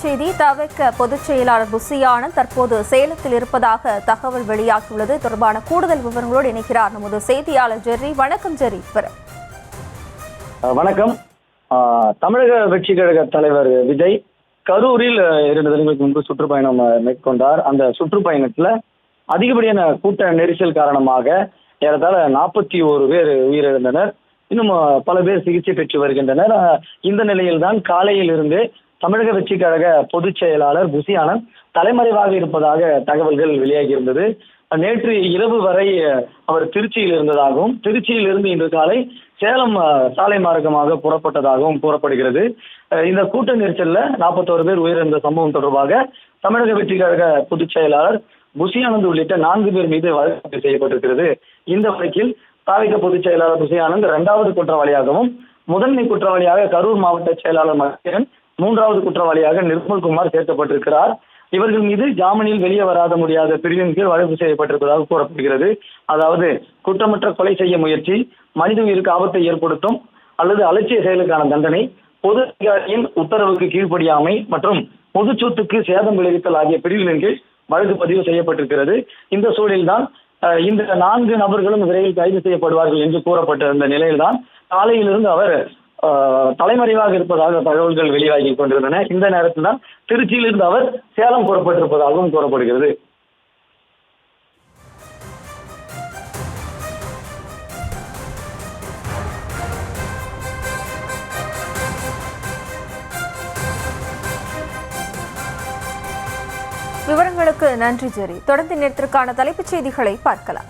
செய்தி தவிக பொதுச் செயலாளர் புசி ஆனந்த் தற்போது சேலத்தில் இருப்பதாக தகவல் வெளியாகியுள்ளது. தொடர்பான கூடுதல் விவரங்களோடு இணைக்கிறார் நமது செய்தியாளர் ஜெர்ரி. வணக்கம் ஜெர்ரி. வணக்கம். தமிழக வெற்றி கழக தலைவர் விஜய் கரூரில் 2 தினங்களுக்கு முன்பு சுற்றுப்பயணம் மேற்கொண்டார். அந்த சுற்றுப்பயணத்துல அதிகப்படியான கூட்ட நெரிசல் காரணமாக ஏறத்தாழ 41 பேர் உயிரிழந்தனர். இன்னும் பல பேர் சிகிச்சை பெற்று வருகின்றனர். இந்த நிலையில்தான் காலையில் இருந்து தமிழக வெற்றி கழக பொதுச் செயலாளர் புசி ஆனந்த் தலைமறைவாக இருப்பதாக தகவல்கள் வெளியாகி இருந்தது. நேற்று இரவு வரை அவர் திருச்சியில் இருந்ததாகவும், திருச்சியில் இருந்து இன்று காலை சேலம் சாலை மார்க்கமாக புறப்பட்டதாகவும் கூறப்படுகிறது. இந்த கூட்ட நெரிசல்ல 41 பேர் உயிரிழந்த சம்பவம் தொடர்பாக தமிழக வெற்றி கழக பொதுச் செயலாளர் புசி ஆனந்த் உள்ளிட்ட 4 பேர் மீது வழக்கு செய்யப்பட்டிருக்கிறது. இந்த வழக்கில் தாவிக பொதுச் செயலாளர் புசி ஆனந்த் 2வது குற்றவாளியாகவும், முதன்மை குற்றவாளியாக கரூர் மாவட்ட செயலாளர் மகேந்திரன், 3வது குற்றவாளியாக நிர்மல்குமார் சேர்க்கப்பட்டிருக்கிறார். இவர்கள் மீது ஜாமீனில் வெளியே வராத முடியாத பிரிவின் கீழ் வழக்கு செய்யப்பட்டிருப்பதாக கூறப்படுகிறது. அதாவது குற்றமற்ற கொலை செய்ய முயற்சி, மனித உயிருக்கு ஆபத்தை ஏற்படுத்தும் அல்லது அலட்சிய செயலுக்கான தண்டனை, பொது அதிகாரியின் உத்தரவுக்கு கீழ்ப்படியாமை மற்றும் பொது சொத்துக்கு சேதம் விளைவித்தல் ஆகிய பிரிவுகளின் கீழ் வழக்கு பதிவு செய்யப்பட்டிருக்கிறது. இந்த சூழலில்தான் இந்த 4 நபர்களும் விரைவில் கைது செய்யப்படுவார்கள் என்று கூறப்பட்டிருந்த நிலையில்தான் காலையிலிருந்து அவர் தலைமறைவாக இருப்பதாக தகவல்கள் வெளியாகி கொண்டிருந்தன. இந்த நேரத்தில் தான் திருச்சியிலிருந்து அவர் சேலம் புறப்பட்டிருப்பதாகவும் கூறப்படுகிறது. விவரங்களுக்கு நன்றி ஜெரி. தொடர்ந்து நேரத்திற்கான தலைப்புச் செய்திகளை பார்க்கலாம்.